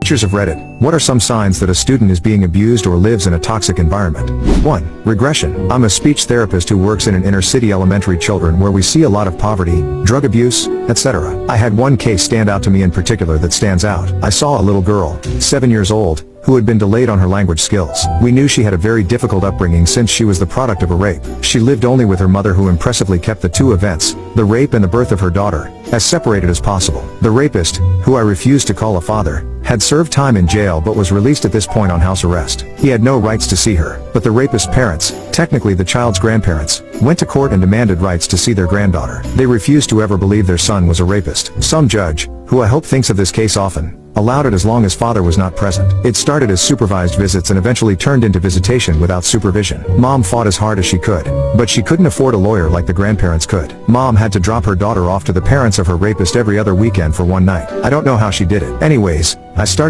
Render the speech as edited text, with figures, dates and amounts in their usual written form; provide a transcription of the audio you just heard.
Teachers of Reddit, what are some signs that a student is being abused or lives in a toxic environment? 1. Regression. I'm a speech therapist who works in an inner-city elementary children where we see a lot of poverty, drug abuse, etc. I had one case stand out to me in particular that stands out. I saw a little girl, 7 years old, who had been delayed on her language skills. We knew she had a very difficult upbringing since she was the product of a rape. She lived only with her mother who impressively kept the two events, the rape and the birth of her daughter, as separated as possible. The rapist, who I refused to call a father, had served time in jail but was released at this point on house arrest. He had no rights to see her, but the rapist's parents, technically the child's grandparents, went to court and demanded rights to see their granddaughter. They refused to ever believe their son was a rapist. Some judge, who I hope thinks of this case often, allowed it as long as father was not present. It started as supervised visits and eventually turned into visitation without supervision. Mom fought as hard as she could, but she couldn't afford a lawyer like the grandparents could. Mom had to drop her daughter off to the parents of her rapist every other weekend for one night. I don't know how she did it. Anyways, I started